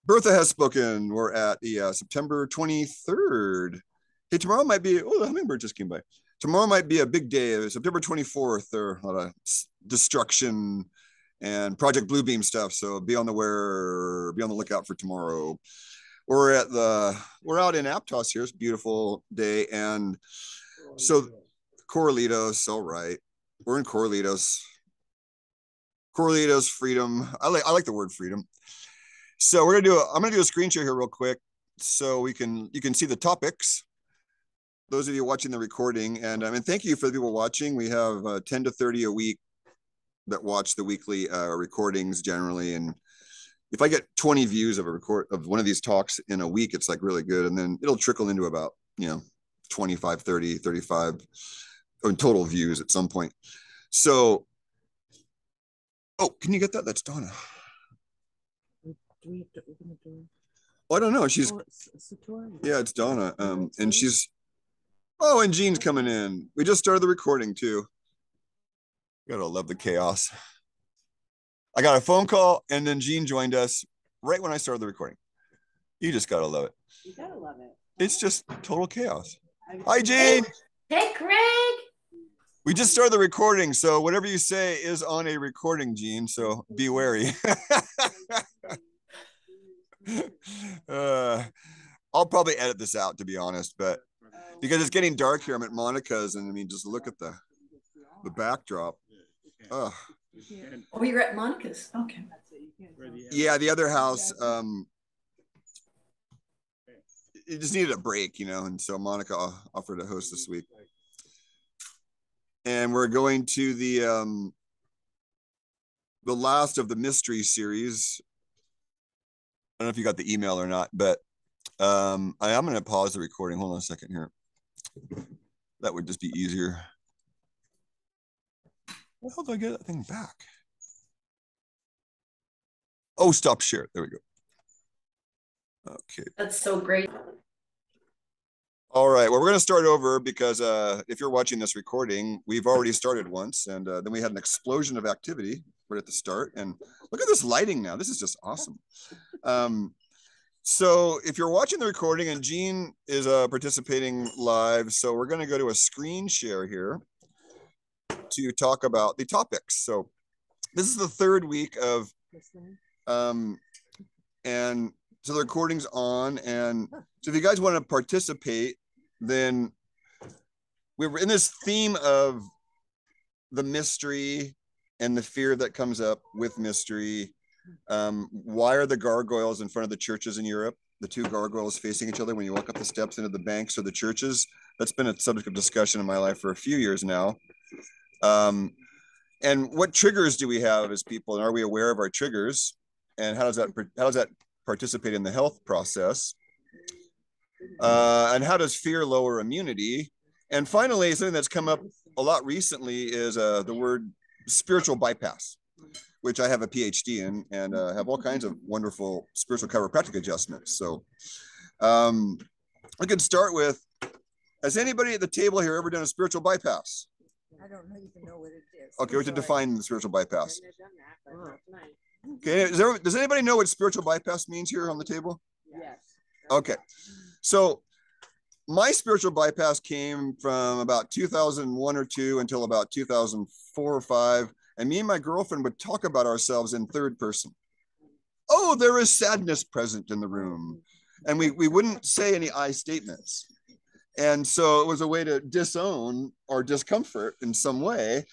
Bertha has spoken. We're at the September 23rd. Hey, tomorrow might be, oh, the hummingbird just came by. Tomorrow might be a big day. September 24th, there are a lot of destruction and Project Bluebeam stuff. So be on the lookout for tomorrow. We're out in Aptos here. It's a beautiful day. And so Corralitos, all right. We're in Corralitos. Corralitos, freedom. I like the word freedom. So I'm gonna do a screen share here real quick so you can see the topics. Those of you watching the recording, and thank you for the people watching. We have 10 to 30 a week that watch the weekly recordings generally. And if I get 20 views of one of these talks in a week, it's like really good. And then it'll trickle into about, 25, 30, 35 in total views at some point. So, oh, can you get that? That's Donna. Do we have to open the door? Oh, I don't know. She's yeah, it's Donna. And she's and Jean's coming in. We just started the recording too. Gotta love the chaos. I got a phone call and then Jean joined us right when I started the recording. You just gotta love it. You gotta love it. It's just total chaos. Hi, Jean. Hey, Craig. We just started the recording, so whatever you say is on a recording, Jean. So be wary. I'll probably edit this out, to be honest, but because it's getting dark here, I'm at Monica's, and just look at the backdrop. Oh, you're at Monica's. Okay. Yeah, the other house. It just needed a break, and so Monica offered to host this week. And we're going to the last of the mystery series. I don't know if you got the email or not, but I am going to pause the recording. Hold on a second here. That would just be easier. How do I get that thing back? Oh, stop share. There we go. Okay. That's so great. All right. Well, we're going to start over because if you're watching this recording, we've already started once, and then we had an explosion of activity right at the start. And look at this lighting now. This is just awesome. So if you're watching the recording, and Jean is participating live, so we're going to go to a screen share here to talk about the topics. So this is the third week of, and so the recording's on. And so if you guys want to participate, then we're in this theme of the mystery and the fear that comes up with mystery. Why are the gargoyles in front of the churches in Europe? The two gargoyles facing each other when you walk up the steps into the banks or the churches. That's been a subject of discussion in my life for a few years now. And what triggers do we have as people, and are we aware of our triggers? And how does that participate in the health process? And how does fear lower immunity? And finally, something that's come up a lot recently is the word spiritual bypass, which I have a PhD in and have all kinds of wonderful spiritual chiropractic adjustments. So I could start with, has anybody at the table here ever done a spiritual bypass? I don't even know what it is. Okay, we have to define the spiritual bypass. Okay, does anybody know what spiritual bypass means here on the table? Yes. Okay, so my spiritual bypass came from about 2001 or 2 until about 2004 or 5. And me and my girlfriend would talk about ourselves in third person. Oh, there is sadness present in the room. And we wouldn't say any I statements. And so it was a way to disown our discomfort in some way.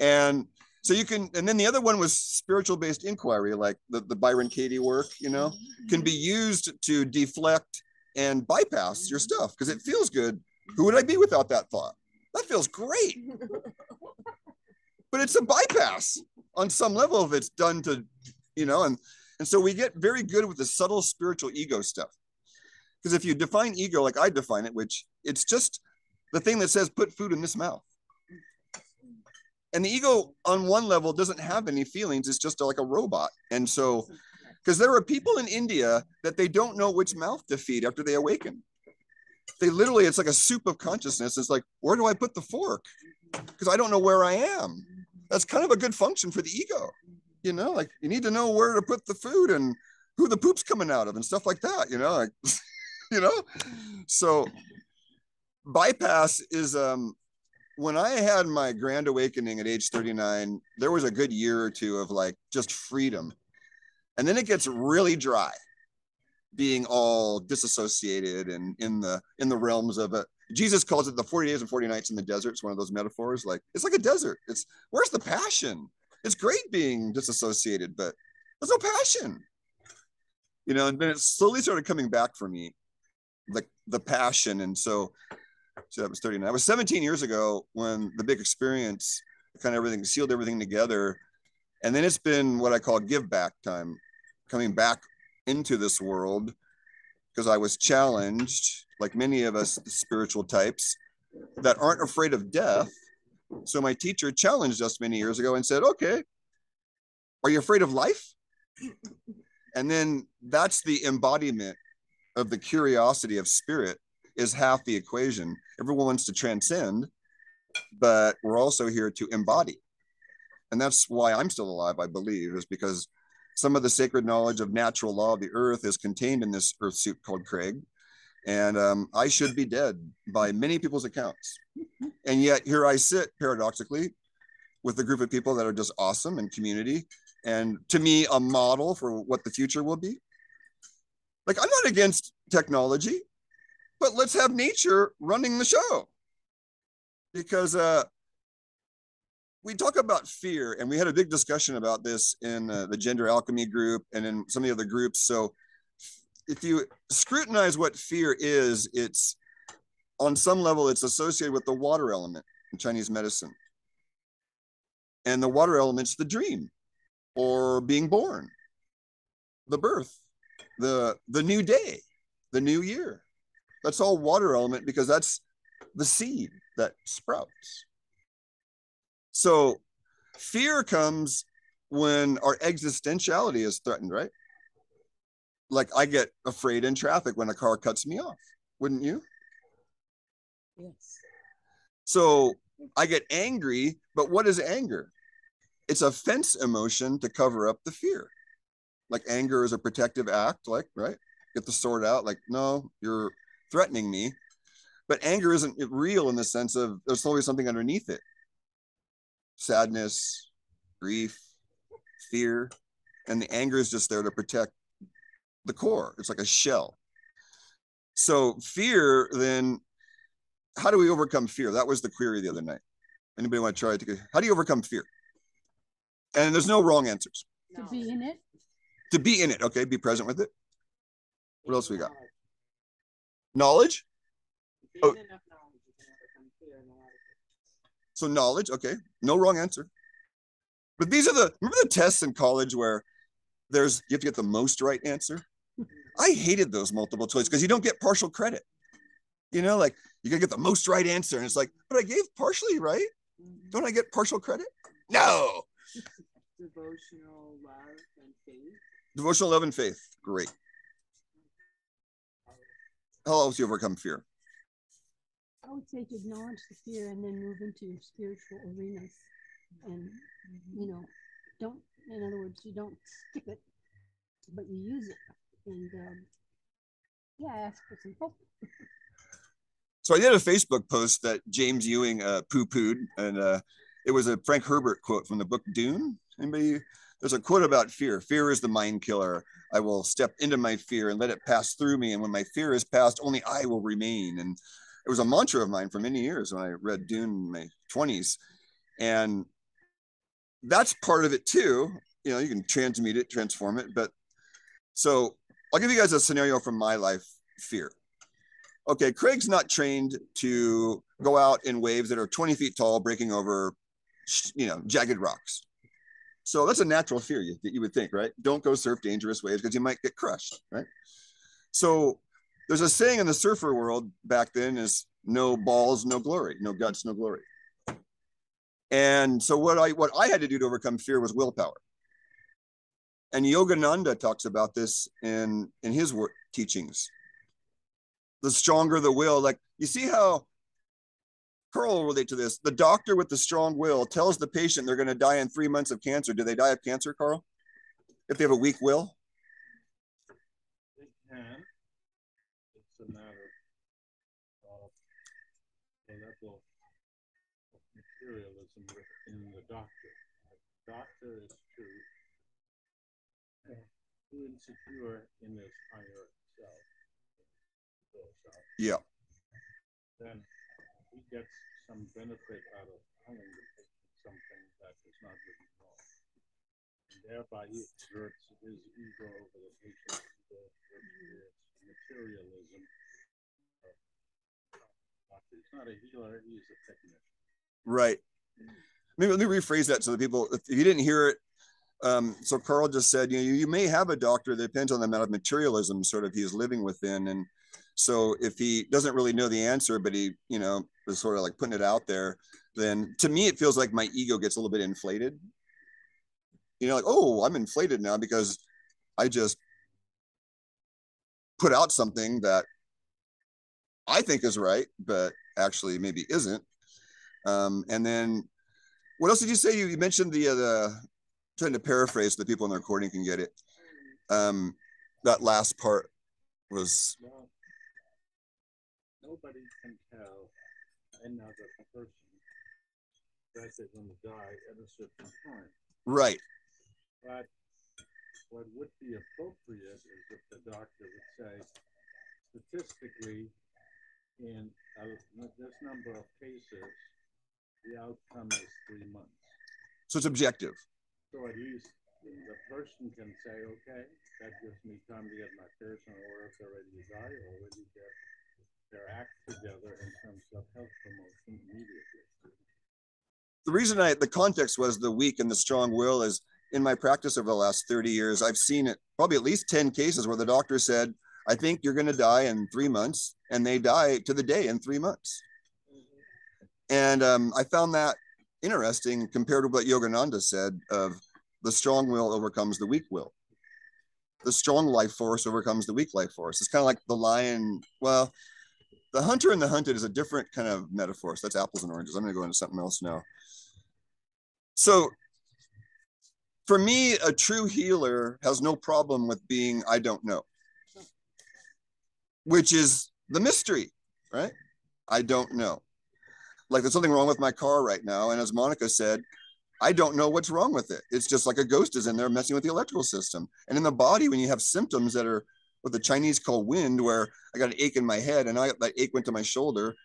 And so and then the other one was spiritual based inquiry, like the Byron Katie work, can be used to deflect and bypass your stuff because it feels good. Who would I be without that thought? That feels great. But it's a bypass on some level if it's done to, and so we get very good with the subtle spiritual ego stuff. Because if you define ego like I define it, which it's just the thing that says put food in this mouth. And the ego on one level doesn't have any feelings. It's just like a robot. And so, because there are people in India that they don't know which mouth to feed after they awaken. They literally, it's like a soup of consciousness. It's like, where do I put the fork? Because I don't know where I am. That's kind of a good function for the ego. Like you need to know where to put the food and who the poop's coming out of and stuff like that, like, So bypass is, when I had my grand awakening at age 39, there was a good year or two of like just freedom. And then it gets really dry, being all disassociated and in the realms of it. Jesus calls it the 40 days and 40 nights in the desert. It's one of those metaphors. Like, it's like a desert. Where's the passion? It's great being disassociated, but there's no passion. And then it slowly started coming back for me, like the passion. And so that was 39. I was 17 years ago when the big experience, kind of everything, sealed everything together. And then it's been what I call give back time, coming back into this world, because I was challenged, like many of us spiritual types that aren't afraid of death. So my teacher challenged us many years ago and said, okay, are you afraid of life? And then that's the embodiment of the curiosity of spirit, is half the equation. Everyone wants to transcend, but we're also here to embody. And that's why I'm still alive, I believe, is because some of the sacred knowledge of natural law of the earth is contained in this earth suit called Craig. And I should be dead by many people's accounts. And yet here I sit, paradoxically, with a group of people that are just awesome and community. And to me, a model for what the future will be. Like, I'm not against technology, but let's have nature running the show. Because we talk about fear, and we had a big discussion about this in the Gender Alchemy group and in some of the other groups. So if you scrutinize what fear is, it's on some level, it's associated with the water element in Chinese medicine. And the water element's the dream, or being born, the birth, the new day, the new year. That's all water element, because that's the seed that sprouts. So fear comes when our existentiality is threatened, right? Like, I get afraid in traffic when a car cuts me off. Wouldn't you? Yes. So I get angry, but what is anger? It's a fence emotion to cover up the fear. Like, anger is a protective act, like, right? Get the sword out, like, no, you're threatening me. But anger isn't real in the sense of there's always something underneath it. Sadness, grief, fear, and the anger is just there to protect the core. It's like a shell. So fear, then, how do we overcome fear? That was the query the other night. Anybody want to try it? How do you overcome fear? And there's no wrong answers. To be in it. To be in it. Okay, be present with it. What else we got? Knowledge? Oh. So knowledge, okay. No wrong answer. But these are remember the tests in college where you have to get the most right answer? I hated those multiple choice because you don't get partial credit. Like, you gotta get the most right answer. And it's like, but I gave partially right. Don't I get partial credit? No. Devotional love and faith. Devotional love and faith. Great. How else do you overcome fear? I would say to acknowledge the fear and then move into your spiritual arenas. And, don't, in other words, you don't skip it, but you use it. And, ask for some help. So I did a Facebook post that James Ewing poo-pooed, and it was a Frank Herbert quote from the book Dune. Anybody? There's a quote about fear. Fear is the mind killer. I will step into my fear and let it pass through me. And when my fear is past, only I will remain. And it was a mantra of mine for many years when I read Dune in my 20s. And that's part of it too. You can transmute it, transform it. But so I'll give you guys a scenario from my life, fear. Okay, Craig's not trained to go out in waves that are 20 feet tall, breaking over, jagged rocks. So that's a natural fear that you would think, right? Don't go surf dangerous waves because you might get crushed, right? So there's a saying in the surfer world back then is no balls, no glory, no guts, no glory. And so what I had to do to overcome fear was willpower. And Yogananda talks about this in his teachings. The stronger the will, like, you see how Karl will relate to this. The doctor with the strong will tells the patient they're going to die in 3 months of cancer. Do they die of cancer, Karl? If they have a weak will? a matter of the level of materialism within the doctor. The doctor is too insecure in his higher self. Yeah. Then he gets some benefit out of telling the patient something that is not really wrong. And thereby he exerts his ego over the patient's ego, which is materialism. He's not a healer, he's a technician. Right. Maybe let me rephrase that so that people, if you didn't hear it, so Karl just said, you may have a doctor that depends on the amount of materialism sort of he is living within. And so if he doesn't really know the answer, but he, is sort of like putting it out there, then to me, it feels like my ego gets a little bit inflated. Like, oh, I'm inflated now because I just put out something that I think is right, but actually maybe isn't. And then what else did you say? You mentioned the trying to paraphrase so the people in the recording can get it. That last part was. Well, nobody can tell another person that they're going to die at a certain time. Right. But what would be appropriate is if the doctor would say, statistically, in this number of cases, the outcome is 3 months. So it's objective. So at least the person can say, okay, that gives me time to get my person, or if they're ready to die, already get their act together in terms of health promotion immediately. The reason the context was the weak and the strong will is in my practice over the last 30 years, I've seen it probably at least 10 cases where the doctor said, I think you're going to die in 3 months, and they die to the day in 3 months. And I found that interesting compared to what Yogananda said of the strong will overcomes the weak will. The strong life force overcomes the weak life force. It's kind of like the lion. Well, the hunter and the hunted is a different kind of metaphor. So that's apples and oranges. I'm going to go into something else now. So for me, a true healer has no problem with being, I don't know, which is the mystery, right? I don't know. Like there's something wrong with my car right now. And as Monica said, I don't know what's wrong with it. It's just like a ghost is in there messing with the electrical system. And in the body, when you have symptoms that are what the Chinese call wind, where I got an ache in my head and that ache went to my shoulder.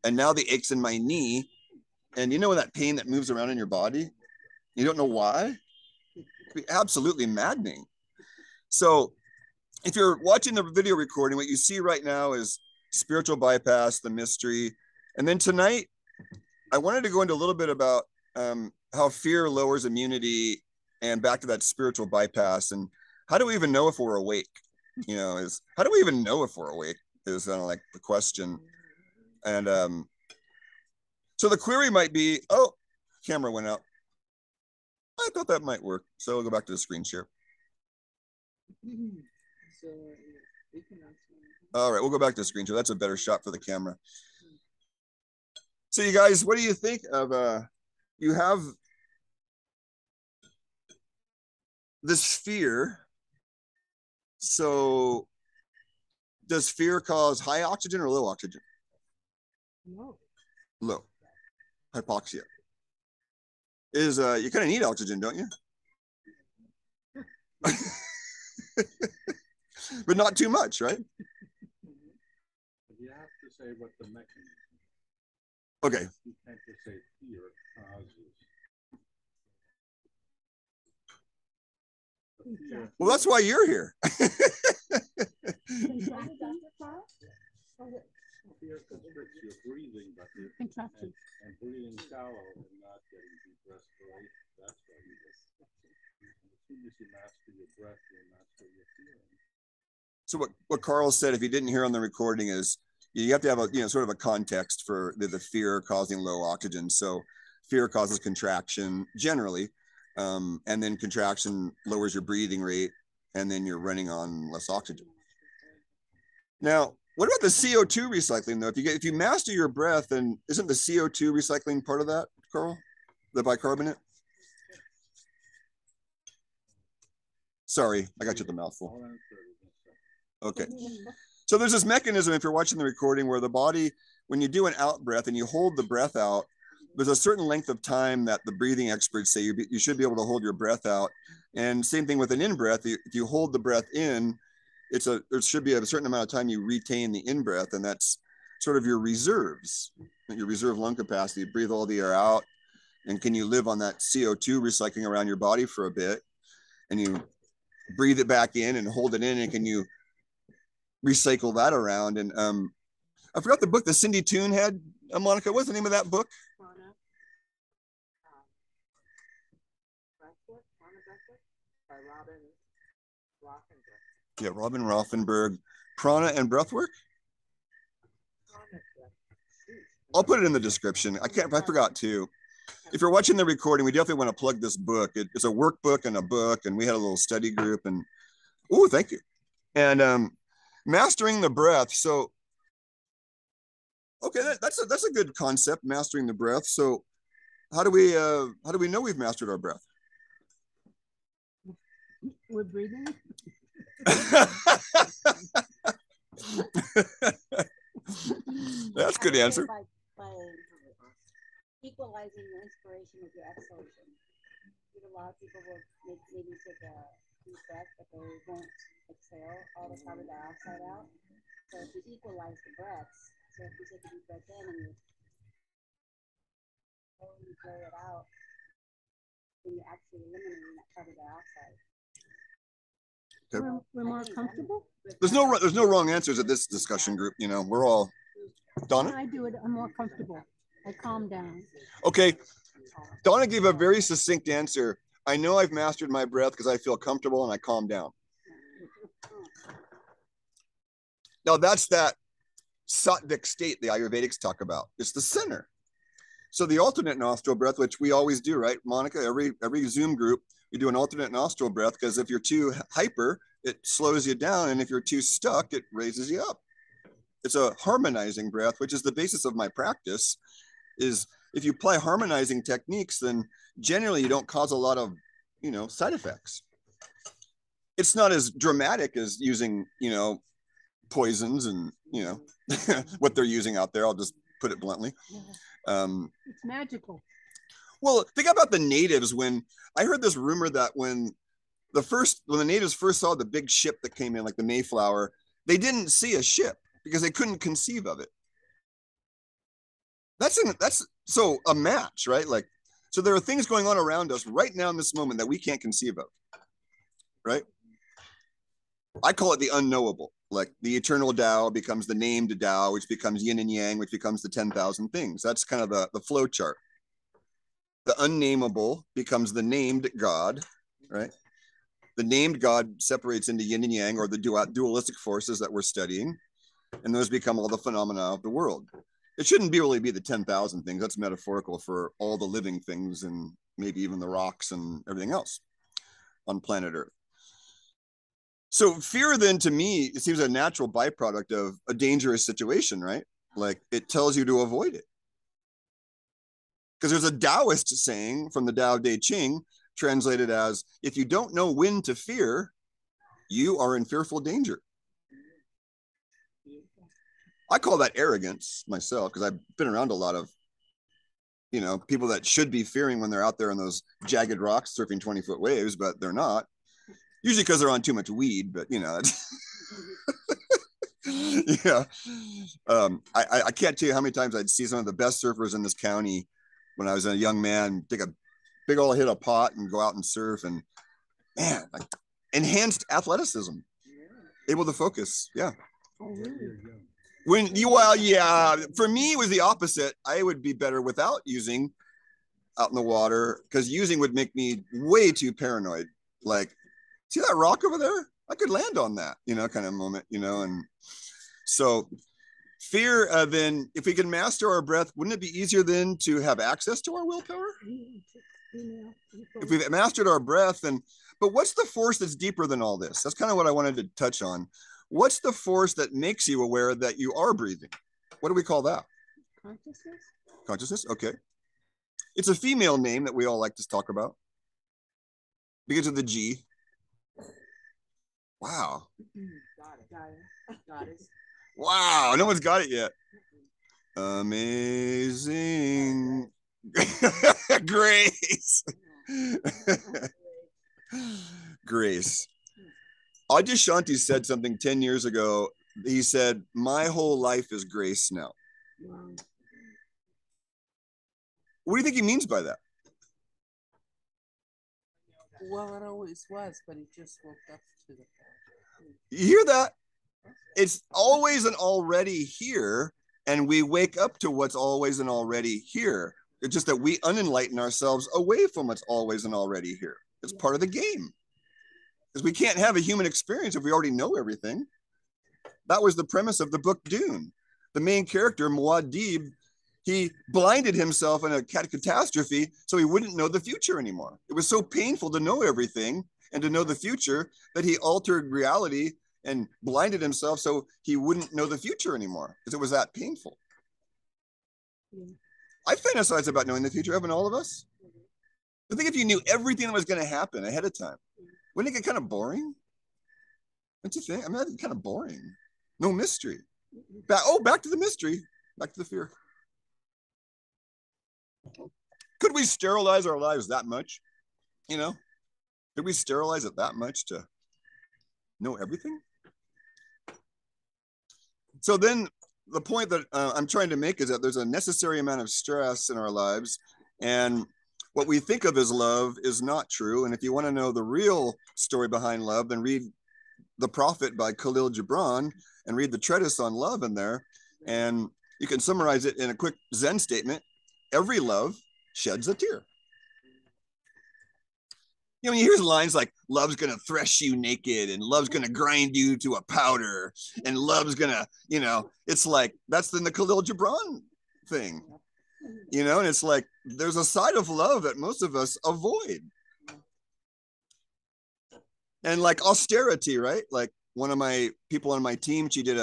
And now the ache's in my knee. And you know that pain that moves around in your body? You don't know why? It can be absolutely maddening. So if you're watching the video recording, what you see right now is spiritual bypass, the mystery. And then tonight, I wanted to go into a little bit about how fear lowers immunity and back to that spiritual bypass. And how do we even know if we're awake? How do we even know if we're awake is kind of like the question. And so the query might be, oh, camera went out. I thought that might work. So we'll go back to the screen share. All right, we'll go back to the screen share. That's a better shot for the camera. So you guys, what do you think of, you have this fear. So does fear cause high oxygen or low oxygen? No. Low. Hypoxia. Is you kind of need oxygen, don't you? But not too much, right? You have to say what the mechanism. Okay. You can't just say fear causes. Well, that's why you're here. Fear constricts your breathing, but Contraction. and breathing shallow and not getting deep respiration. That's why you just. As soon as you master your breath, you master your feeling. So what Karl said, if you didn't hear on the recording, is you have to have a sort of a context for the fear causing low oxygen. So fear causes contraction generally, and then contraction lowers your breathing rate, and then you're running on less oxygen. Now, what about the CO2 recycling though? If you master your breath, then isn't the CO2 recycling part of that, Karl? The bicarbonate? Sorry, I got you at the mouthful. Okay. So there's this mechanism, if you're watching the recording, where the body, when you do an out breath and you hold the breath out, there's a certain length of time that the breathing experts say you should be able to hold your breath out. And same thing with an in-breath. If you hold the breath in, there should be a certain amount of time you retain the in-breath, and that's sort of your reserves, your reserve lung capacity. Breathe all the air out, and can you live on that CO2 recycling around your body for a bit, and you breathe it back in and hold it in, and can you recycle that around? And I forgot the book that Cindy Toon had, Monica. What's the name of that book? By Robin Rothenberg. Yeah, Robin Rothenberg. Prana and Breathwork? I'll put it in the description. I forgot to. If you're watching the recording, we definitely want to plug this book. It's a workbook and a book, and we had a little study group. And oh, thank you. And mastering the breath. So, okay, that's a good concept, mastering the breath. So, how do we know we've mastered our breath? We're breathing. That's a good answer. By equalizing the inspiration with your exhalation. A lot of people will maybe take a deep breath, but they won't exhale all the carbon dioxide out. So if you equalize the breaths, so if you take a deep breath in and you slowly blow it out, then you're actually eliminating that carbon dioxide. We're more comfortable. There's no wrong answers at this discussion group. You know, we're all. Donna? When I do it, I'm more comfortable. I calm down. Okay. Donna gave a very succinct answer. I know I've mastered my breath because I feel comfortable and I calm down. Now that's that sattvic state the Ayurvedics talk about. It's the center. So the alternate nostril breath, which we always do, right, Monica? Every Zoom group, we do an alternate nostril breath because if you're too hyper, it slows you down. And if you're too stuck, it raises you up. It's a harmonizing breath, which is the basis of my practice. Is if you apply harmonizing techniques, then generally you don't cause a lot of, side effects. It's not as dramatic as using, poisons and, what they're using out there. I'll just put it bluntly. It's magical. Well, think about the natives. When I heard this rumor that when the natives first saw the big ship that came in, like the Mayflower, they didn't see a ship because they couldn't conceive of it. That's so a match, right? Like, so there are things going on around us right now in this moment that we can't conceive of, right? I call it the unknowable. Like the eternal Tao becomes the named Tao, which becomes yin and yang, which becomes the 10,000 things. That's kind of the flow chart. The unnameable becomes the named God, right? The named God separates into yin and yang, or the dualistic forces that we're studying, and those become all the phenomena of the world. It shouldn't really be the 10,000 things. That's metaphorical for all the living things and maybe even the rocks and everything else on planet Earth. So fear then, to me, it seems a natural byproduct of a dangerous situation, right? Like it tells you to avoid it. Because there's a Taoist saying from the Tao Te Ching, translated as, if you don't know when to fear, you are in fearful danger. I call that arrogance myself, because I've been around a lot of, people that should be fearing when they're out there on those jagged rocks surfing 20-foot waves, but they're not. Usually because they're on too much weed, but yeah. I can't tell you how many times I'd see some of the best surfers in this county when I was a young man, take a big old hit of pot and go out and surf, and man, like enhanced athleticism, able to focus. Yeah. Oh, really? For me, it was the opposite. I would be better without using out in the water, because using would make me way too paranoid. Like, see that rock over there? I could land on that, kind of moment, and so fear, then if we can master our breath, wouldn't it be easier then to have access to our willpower? If we've mastered our breath, but what's the force that's deeper than all this? That's kind of what I wanted to touch on. What's the force that makes you aware that you are breathing? What do we call that? Consciousness. Consciousness, okay. It's a female name that we all like to talk about. Begins with the G. Wow. Goddess. Wow. No one's got it yet. Amazing grace. Grace. Adyashanti said something 10 years ago. He said, my whole life is grace now. Wow. What do you think he means by that? Well, it always was, but he just woke up to the fact. You hear that? It's always and already here, and we wake up to what's always and already here. It's just that we unenlighten ourselves away from what's always and already here. It's part of the game. Because we can't have a human experience if we already know everything. That was the premise of the book Dune. The main character, Muad'Dib, he blinded himself in a catastrophe so he wouldn't know the future anymore. It was so painful to know everything and to know the future that he altered reality and blinded himself so he wouldn't know the future anymore because it was that painful. Yeah. I fantasize about knowing the future, haven't all of us? I think if you knew everything that was going to happen ahead of time, wouldn't it get kind of boring? Don't you think? I mean, that'd be kind of boring. No mystery. Back to the mystery. Back to the fear. Could we sterilize our lives that much? You know, could we sterilize it that much to know everything? So then the point that I'm trying to make is that there's a necessary amount of stress in our lives, and what we think of as love is not true. And if you want to know the real story behind love, then read The Prophet by Khalil Gibran and read the treatise on love in there. And you can summarize it in a quick Zen statement. Every love sheds a tear. You know, when you hear lines like love's going to thresh you naked and love's going to grind you to a powder and love's going to, you know, it's like that's the Khalil Gibran thing, you know, and it's like there's a side of love that most of us avoid. And like austerity, right? Like one of my people on my team, she did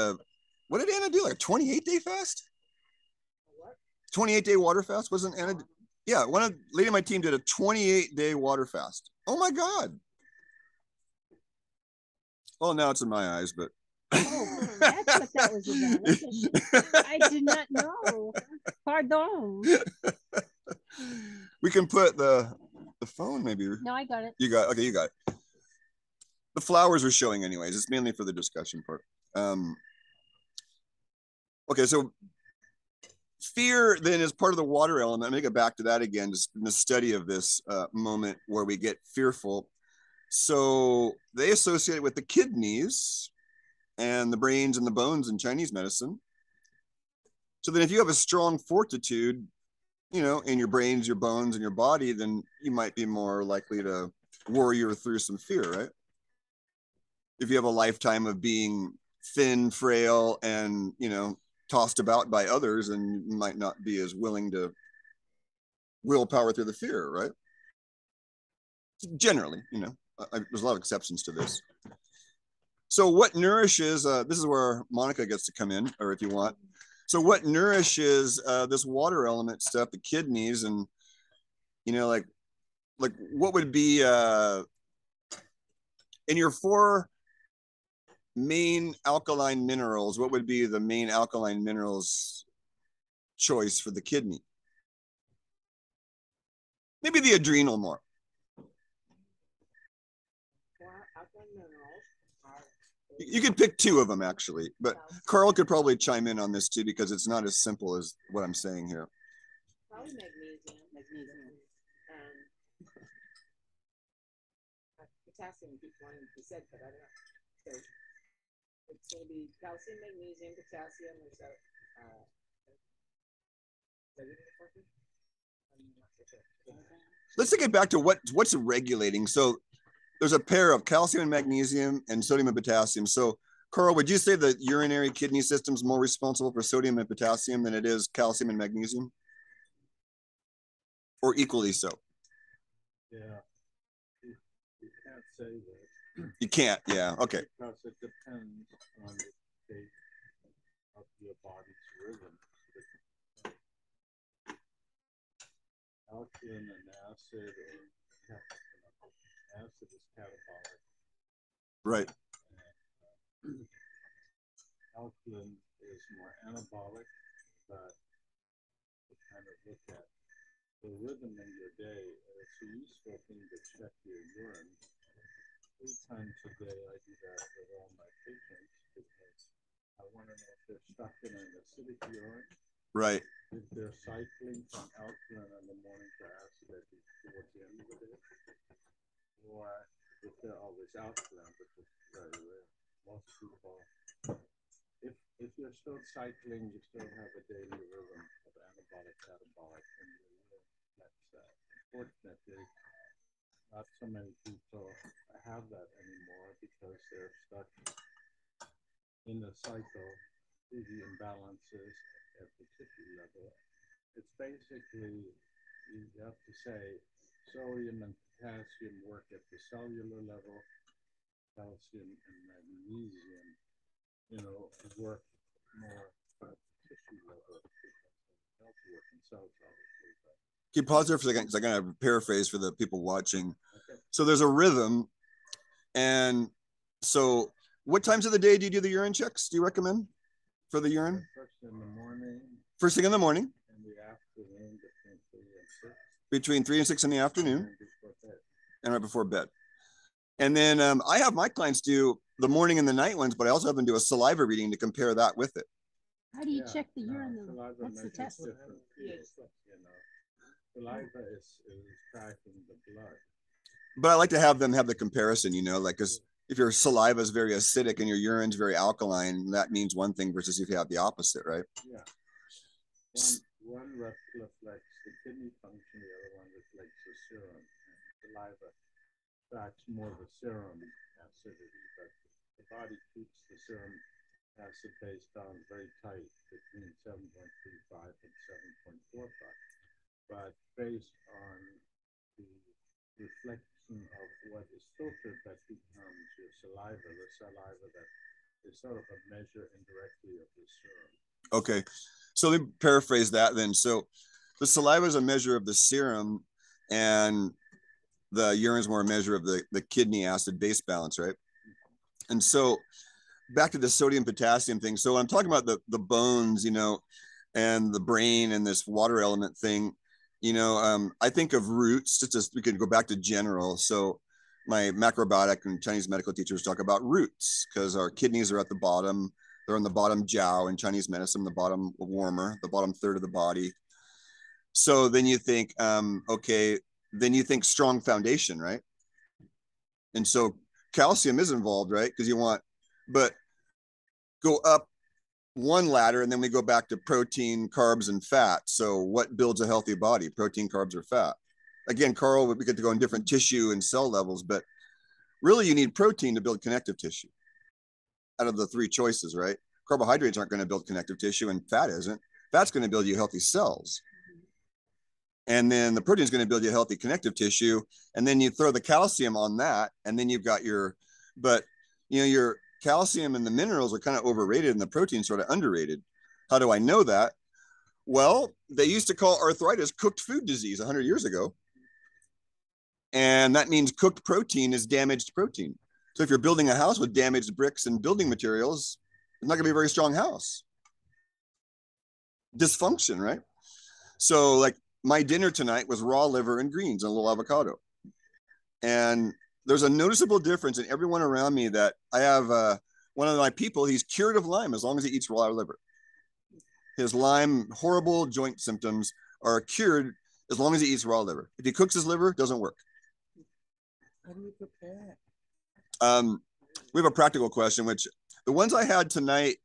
what did Anna do? Like a 28-day fast? 28-day water fast? Wasn't Anna? Yeah, lady on my team did a 28-day water fast. Oh my God. Well, now it's in my eyes, but. Oh, that's what that was about. I did not know. Pardon. We can put the phone maybe. No, I got it. You got, okay, you got it. The flowers are showing anyways. It's mainly for the discussion part. Okay, so fear then is part of the water element. I'm gonna get back to that again, just in the study of this moment where we get fearful. So they associate it with the kidneys and the brains and the bones in Chinese medicine. So then if you have a strong fortitude, you know, in your brains, your bones, and your body, then you might be more likely to warrior through some fear, right? If you have a lifetime of being thin, frail, and, you know, tossed about by others, and you might not be as willing to willpower through the fear, right? Generally, you know, there's a lot of exceptions to this. So what nourishes, this is where Monica gets to come in, or if you want. So what nourishes this water element stuff, the kidneys, and, you know, like what would be in your 4 main alkaline minerals, what would be the main alkaline minerals choice for the kidney? Maybe the adrenal more. You could pick 2 of them actually, but Karl could probably chime in on this too because it's not as simple as what I'm saying here. Probably magnesium. And potassium keeps wanting to be said, but I don't know. So it's going to be calcium, magnesium, potassium, or so. Let's take it back to what's regulating. So there's a pair of calcium and magnesium and sodium and potassium. So Karl, would you say the urinary kidney system is more responsible for sodium and potassium than it is calcium and magnesium? Or equally so? Yeah, you can't say that. You can't, yeah, okay. Because it depends on the state of your body's rhythm. Calcium and acid, or acid is catabolic. Right. alkaline is more anabolic, but to kind of look at the rhythm in your day. It's a useful thing to check your urine. 3 times a day, I do that with all my patients because I want to know if they're stuck in an acidic urine. Right. If they're cycling from alkaline in the morning to acidic towards the end of the day, or if they're always alkaline, which is very rare. Most people, if you're still cycling, you still have a daily rhythm of anabolic, catabolic, and your urine. That's unfortunately, not so many people have that anymore because they're stuck in the cycle through the imbalances at the tissue level. It's basically, you have to say, sodium and potassium work at the cellular level, calcium and magnesium, work more at the tissue level because health work in cells, obviously. Can you pause there for a second? Because I'm going to paraphrase for the people watching. Okay. So there's a rhythm. And so what times of the day do you do the urine checks? Do you recommend for the urine? First in the morning. First thing in the morning. In the afternoon between 3 and 6. Between 3 and 6 in the afternoon. And right before bed. And then I have my clients do the morning and the night ones, but I also have them do a saliva reading to compare that with it. How do you check the urine though? What's the test? Saliva is tracking the blood. But I like to have them have the comparison, like, because if your saliva is very acidic and your urine's very alkaline, that means one thing versus if you have the opposite, right? Yeah. One reflects the kidney function, the other one reflects the serum. And saliva tracks more the serum acidity, but the body keeps the serum acid base bound very tight between 7.35 and 7.45. But based on the reflection of what is filtered, that becomes your saliva, the saliva that is sort of a measure indirectly of the serum. Okay, so let me paraphrase that then. So the saliva is a measure of the serum, and the urine is more a measure of the kidney acid base balance, right? And so back to the sodium potassium thing. So I'm talking about the bones, and the brain and this water element thing. I think of roots, we could go back to general. So my macrobiotic and Chinese medical teachers talk about roots because our kidneys are at the bottom. They're on the bottom jiao in Chinese medicine, the bottom warmer, the bottom third of the body. So then you think, then you think strong foundation, right? And so calcium is involved, right? Because but go up one ladder and then we go back to protein, carbs, and fat. So what builds a healthy body? Protein, carbs, or fat? Again, Karl, we get to go in different tissue and cell levels, but really you need protein to build connective tissue out of the 3 choices, right? Carbohydrates aren't going to build connective tissue and fat isn't. Fat's going to build you healthy cells. And then the protein is going to build you healthy connective tissue. And then you throw the calcium on that. And then you've got your calcium and the minerals are kind of overrated and the protein sort of underrated. How do I know that? Well, they used to call arthritis cooked food disease 100 years ago. And that means cooked protein is damaged protein. So if you're building a house with damaged bricks and building materials, it's not going to be a very strong house. Dysfunction, right? So like my dinner tonight was raw liver and greens and a little avocado. And there's a noticeable difference in everyone around me that I have one of my people, he's cured of Lyme as long as he eats raw liver. His Lyme horrible joint symptoms are cured as long as he eats raw liver. If he cooks his liver, it doesn't work. How do you prepare it? We have a practical question, which the ones I had tonight,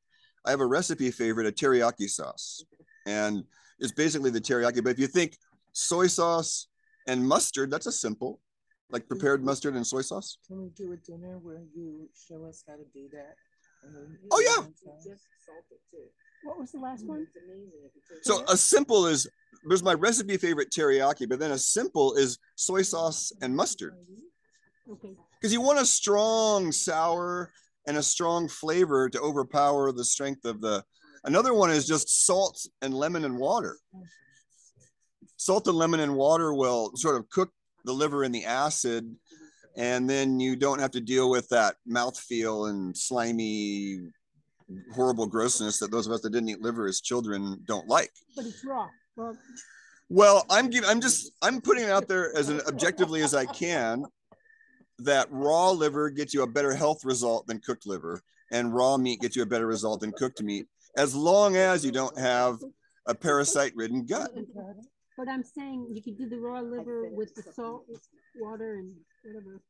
I have a recipe favorite, a teriyaki sauce. And it's basically the teriyaki. But if you think soy sauce and mustard, that's a simple. Like prepared mustard and soy sauce? Can we do a dinner where you show us how to do that? Oh, yeah. Just salt it too. What was the last one? It's amazing if you take So a simple is, there's my recipe favorite teriyaki, but then a simple is soy sauce and mustard. Okay. Because you want a strong sour and a strong flavor to overpower the strength of another one is just salt and lemon and water. Salt and lemon and water will sort of cook the liver in the acid And then you don't have to deal with that mouthfeel and slimy, horrible grossness that those of us that didn't eat liver as children don't like. But it's raw. Well, I'm putting it out there as objectively as I can that raw liver gets you a better health result than cooked liver, and raw meat gets you a better result than cooked meat, as long as you don't have a parasite-ridden gut. But I'm saying you could do the raw liver with the salt, water, and whatever.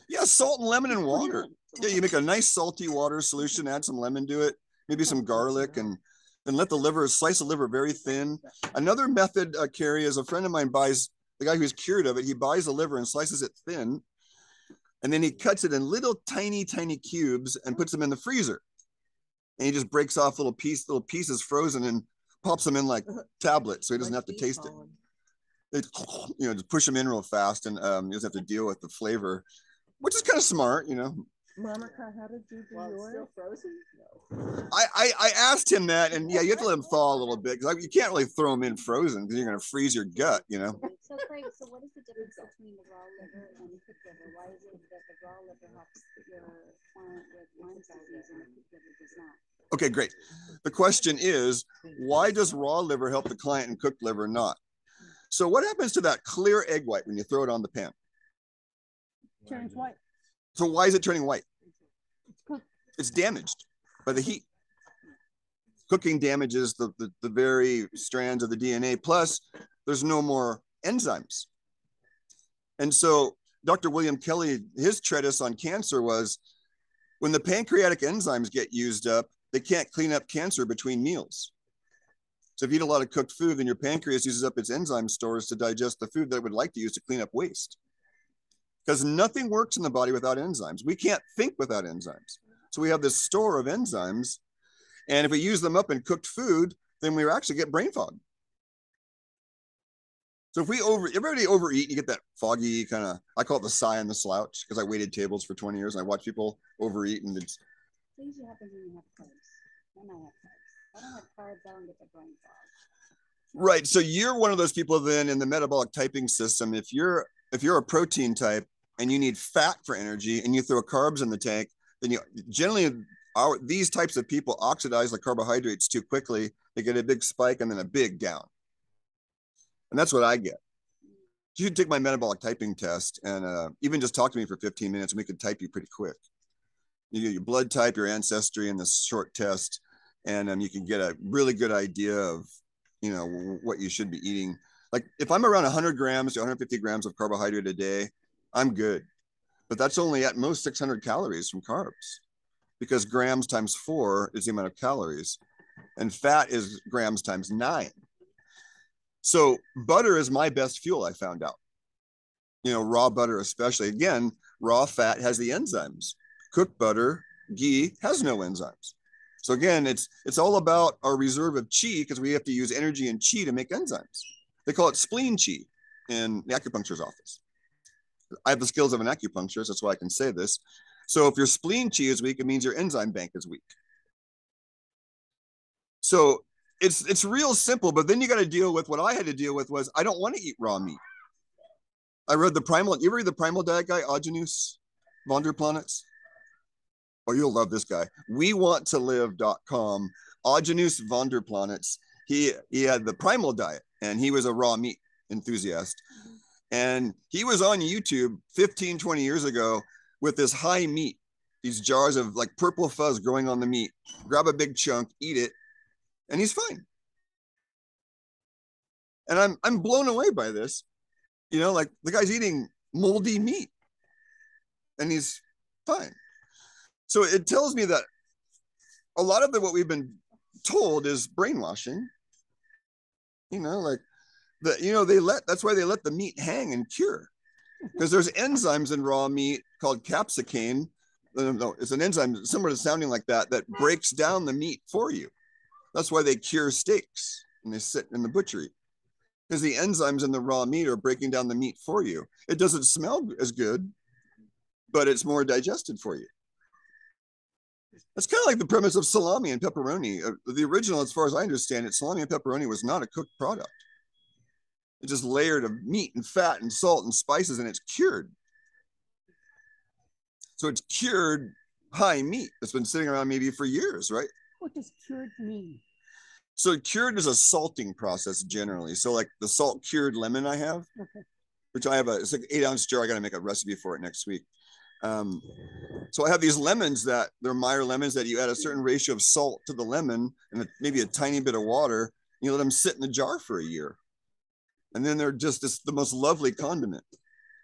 Yeah, salt and lemon and water. Yeah, you make a nice salty water solution, add some lemon to it, maybe some garlic, and then let the liver, slice the liver very thin. Another method, Carrie, is a friend of mine buys, the guy who's cured of it, he buys the liver and slices it thin, and then he cuts it in little tiny cubes and puts them in the freezer. And he just breaks off little pieces frozen and pops them in like tablets, so he doesn't have to taste it. They, just push them in real fast, and he doesn't have to deal with the flavor, which is kind of smart, Monica, how did you do yours? Still frozen? No. I asked him that, and yeah, you have to let them thaw a little bit, because you can't really throw them in frozen because you're going to freeze your gut, So Craig, so what is the difference between the raw liver and the cooked liver? Why is it that the raw liver helps your client with Lyme's disease and the cooked liver does not? Okay, great. The question is, why does raw liver help the client and cooked liver not? So what happens to that clear egg white when you throw it on the pan? Turns white. So why is it turning white? It's cooked. It's damaged by the heat. Cooking damages the very strands of the DNA. Plus, there's no more enzymes. And so Dr. William Kelly, his treatise on cancer was, when the pancreatic enzymes get used up, they can't clean up cancer between meals. So if you eat a lot of cooked food, then your pancreas uses up its enzyme stores to digest the food that it would like to use to clean up waste. Because nothing works in the body without enzymes. We can't think without enzymes. So we have this store of enzymes, and if we use them up in cooked food, then we actually get brain fog. So if everybody overeat, you get that foggy kind of, I call it the sigh and the slouch, because I waited tables for 20 years and I watch people overeat, and it's. It usually happens when you have carbs. When I have carbs. I don't have carbs, I don't get the brain fog. Right. So you're one of those people then in the metabolic typing system. If you're a protein type and you need fat for energy and you throw carbs in the tank, then you generally, these types of people oxidize the carbohydrates too quickly. They get a big spike and then a big down. And that's what I get. You can take my metabolic typing test and even just talk to me for 15 minutes and we could type you pretty quick. You get your blood type, your ancestry in this short test, and you can get a really good idea of, what you should be eating. Like if I'm around 100 grams to 150 grams of carbohydrate a day, I'm good. But that's only at most 600 calories from carbs, because grams times 4 is the amount of calories, and fat is grams times 9. So butter is my best fuel, I found out. Raw butter especially. Again, raw fat has the enzymes. Cooked butter, ghee, has no enzymes. So again, it's all about our reserve of qi, because we have to use energy and qi to make enzymes. They call it spleen qi in the acupuncturer's office. I have the skills of an acupuncturist, that's why I can say this. So if your spleen qi is weak, it means your enzyme bank is weak. So it's real simple, but then you got to deal with what I had to deal with was I don't want to eat raw meat. I read you ever read the Primal Diet guy, Agenus Vonderplanitz? Oh, you'll love this guy. WeWantToLive.com. Agenus Vonderplanitz. He had the Primal Diet, and he was a raw meat enthusiast. And he was on YouTube 15, 20 years ago with this high meat, these jars of like purple fuzz growing on the meat. Grab a big chunk, eat it, and he's fine. And I'm blown away by this. Like the guy's eating moldy meat, and he's fine. So it tells me that a lot of what we've been told is brainwashing. That's why they let the meat hang and cure, because there's enzymes in raw meat called capsicane. No, it's an enzyme similar to sounding like that breaks down the meat for you. That's why they cure steaks and they sit in the butchery, because the enzymes in the raw meat are breaking down the meat for you. It doesn't smell as good, but it's more digested for you. That's kind of like the premise of salami and pepperoni. The original, as far as I understand it, salami and pepperoni was not a cooked product. It's just layered of meat and fat and salt and spices, and it's cured. So it's cured high meat that's been sitting around maybe for years, right? What does cured mean? So cured is a salting process generally. So like the salt cured lemon I have, Okay. which I have it's like 8-ounce jar. I got to make a recipe for it next week. So I have these lemons that they're Meyer lemons that you add a certain ratio of salt to the lemon and maybe a tiny bit of water. You let them sit in the jar for a year. And then they're just the most lovely condiment.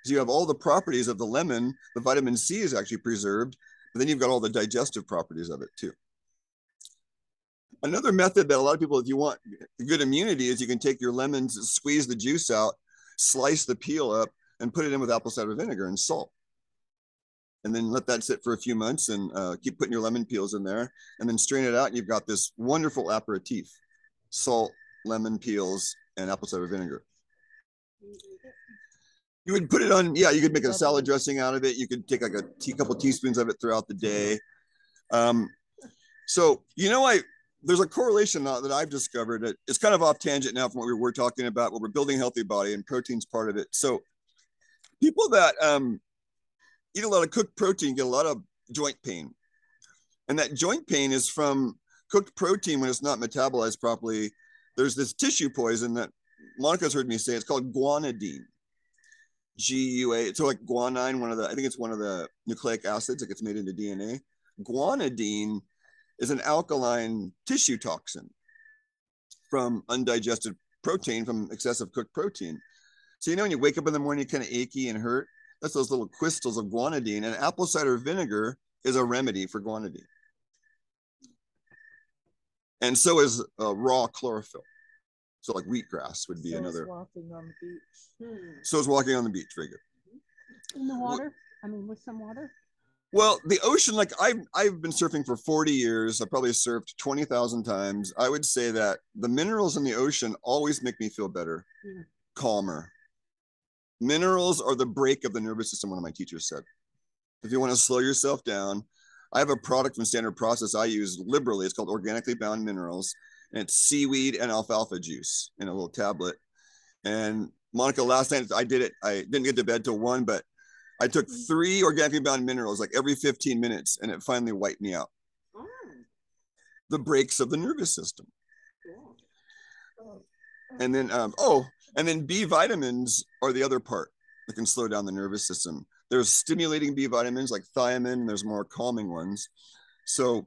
So you have all the properties of the lemon. The vitamin C is actually preserved, but then you've got all the digestive properties of it too. Another method that a lot of people, if you want good immunity, is you can take your lemons, squeeze the juice out, slice the peel up, and put it in with apple cider vinegar and salt. And then let that sit for a few months and keep putting your lemon peels in there and then strain it out. And you've got this wonderful aperitif, salt, lemon peels, and apple cider vinegar. You would put it on, yeah, you could make a salad dressing out of it. You could take like a couple teaspoons of it throughout the day. So, there's a correlation now that I've discovered. It's kind of off tangent now from what we were talking about, where we're building a healthy body and protein's part of it. So people that eat a lot of cooked protein get a lot of joint pain. And that joint pain is from cooked protein when it's not metabolized properly. There's this tissue poison that Monica's heard me say. It's called guanidine. GUA. So like guanine, I think it's one of the nucleic acids that gets made into DNA. Guanidine is an alkaline tissue toxin from undigested protein, from excessive cooked protein. So, when you wake up in the morning, you're kind of achy and hurt, that's those little crystals of guanidine, and apple cider vinegar is a remedy for guanidine. And so is raw chlorophyll. So like wheatgrass would be another. Walking on the beach. So is walking on the beach. Very good. In the water? With some water? Well, the ocean, like I've been surfing for 40 years. I probably surfed 20,000 times. I would say that the minerals in the ocean always make me feel better, calmer. Minerals are the brake of the nervous system, one of my teachers said. If you want to slow yourself down, I have a product from Standard Process I use liberally. It's called Organically Bound Minerals, and it's seaweed and alfalfa juice in a little tablet. And Monica, last night I did it. I didn't get to bed till 1, but I took 3 organically bound minerals like every 15 minutes, and it finally wiped me out. The brakes of the nervous system. And then, and then B vitamins are the other part that can slow down the nervous system. There's stimulating B vitamins like thiamine, and there's more calming ones. So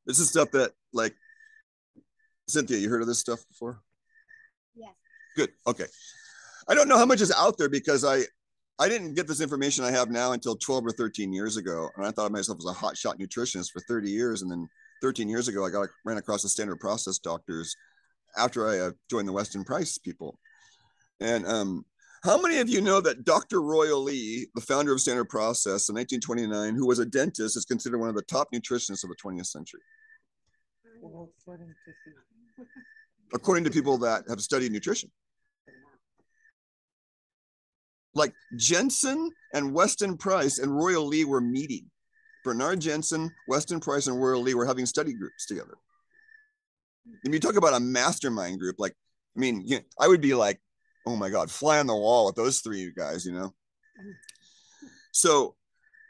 this is stuff that, like, Cynthia, you heard of this stuff before? Yes. Good. Okay. I don't know how much is out there because I didn't get this information I have now until 12 or 13 years ago. And I thought of myself as a hotshot nutritionist for 30 years. And then 13 years ago, I ran across the Standard Process doctors after I joined the Weston Price people. And how many of you know that Dr. Royal Lee, the founder of Standard Process in 1929, who was a dentist, is considered one of the top nutritionists of the 20th century? According to people that have studied nutrition. Like Jensen and Weston Price and Royal Lee were meeting. Bernard Jensen, Weston Price, and Royal Lee were having study groups together. And you talk about a mastermind group, like, I would be like, oh my God, fly on the wall with those 3 guys, So,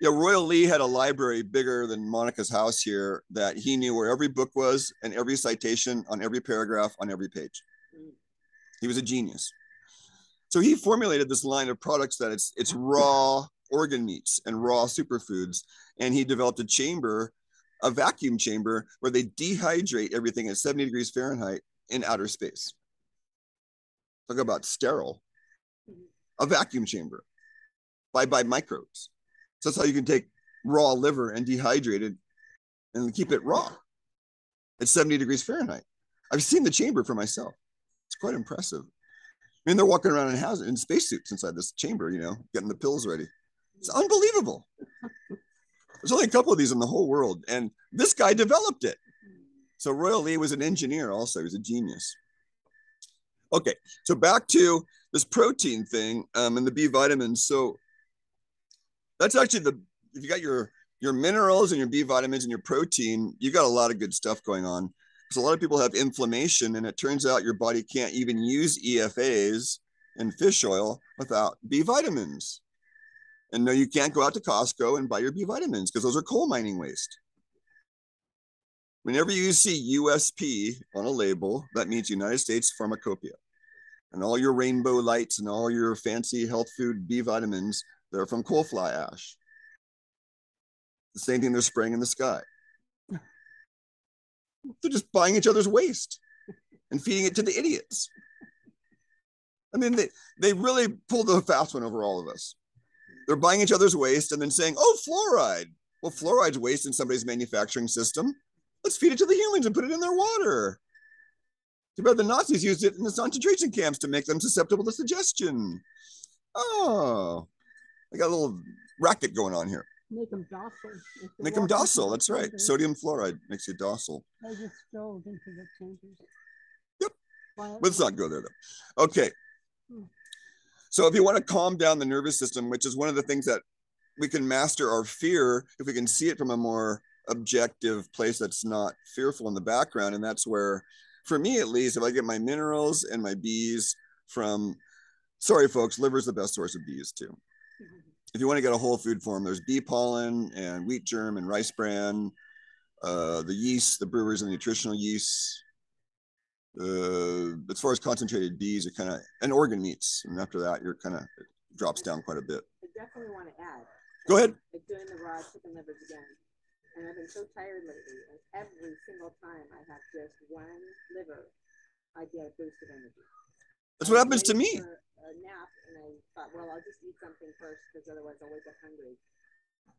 Royal Lee had a library bigger than Monica's house here that he knew where every book was and every citation on every paragraph on every page. He was a genius. So he formulated this line of products that it's raw organ meats and raw superfoods. And he developed a vacuum chamber where they dehydrate everything at 70 degrees Fahrenheit in outer space. Talk about sterile. A vacuum chamber by microbes. So that's how you can take raw liver and dehydrate it and keep it raw at 70 degrees Fahrenheit. I've seen the chamber for myself. It's quite impressive. They're walking around in spacesuits inside this chamber, getting the pills ready. It's unbelievable. There's only a couple of these in the whole world, and this guy developed it. So Royal Lee was an engineer also. He was a genius. Okay, so back to this protein thing and the B vitamins. So that's actually if you got your minerals and your B vitamins and your protein, you got a lot of good stuff going on. Because a lot of people have inflammation, and it turns out your body can't even use EFAs and fish oil without B vitamins. And no, you can't go out to Costco and buy your B vitamins because those are coal mining waste. Whenever you see USP on a label, that means United States Pharmacopoeia. And all your rainbow lights and all your fancy health food B vitamins, they're from coal fly ash. The same thing they're spraying in the sky. They're just buying each other's waste and feeding it to the idiots. I mean, they really pulled the fast one over all of us. They're buying each other's waste and then saying, oh, fluoride. Well, fluoride's waste in somebody's manufacturing system. Let's feed it to the humans and put it in their water. Too bad the Nazis used it in the concentration camps to make them susceptible to suggestion. Oh, I got a little racket going on here. Make them docile. Make them docile, that's right. Sodium fluoride makes you docile. They just drove into the chambers. Yep. Let's not go there though. Okay. So if you want to calm down the nervous system, which is one of the things that we can master our fear, if we can see it from a more objective place that's not fearful in the background. And that's where, for me at least, if I get my minerals and my bees from, sorry folks, liver is the best source of bees too. If you want to get a whole food form, there's bee pollen and wheat germ and rice bran, the yeast, the brewers and the nutritional yeasts. As far as concentrated bees, it kind of, and organ meats. And after that, you're kind of, it drops down quite a bit. I definitely want to add. Go ahead. Like doing the raw chicken livers again. And I've been so tired lately. And every single time I have just one liver, I get a boost of energy. That's what happens to me. A nap, and I thought, well, I'll just eat something first because otherwise I'll wake up hungry.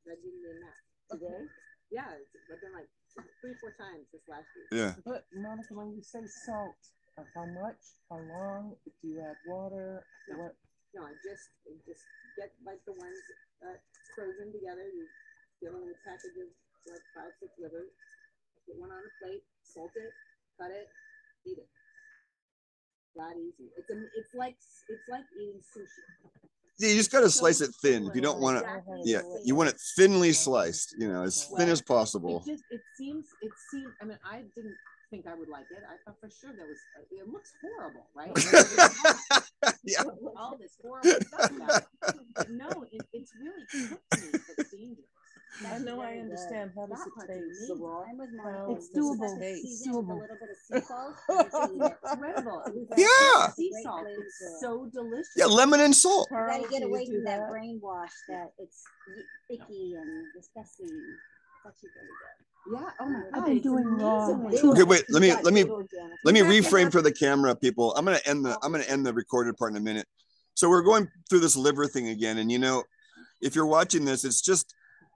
That didn't mean that. Today? Yeah, I've been like 3-4 times this last week. Yeah. But Monica, when you say salt, how much? How long? Do you add water? No. What? No, I just get like the ones frozen together. You get them in a package of like 5-6 livers. Put one on a plate, salt it, cut it, eat it. That easy. It's like eating sushi. Yeah, you just got to slice it thin. If you don't want it, yeah, you want it thinly sliced, you know, as thin as possible. It seems, I mean, I didn't think I would like it. I thought for sure it looks horrible, right? Yeah. All this horrible stuff about it. But no, it's really cooked to me, but it's dangerous. I know, I understand. How does it taste? The raw? I'm with How Monica. It's does it doable. taste? Season with a Doable. little bit of sea salt. and just eat it. Incredible. Yeah. Sea salt is so delicious. Yeah, lemon and salt. You Carl, gotta get do you away do from that brainwash that it's icky and disgusting. It's actually really good. Yeah. Oh my God. I've been it's doing raw. amazing. Okay, wait, let me You got good organic. reframe for the camera people. I'm gonna end the recorded part in a minute. So we're going through this liver thing again, and you know, if you're watching this,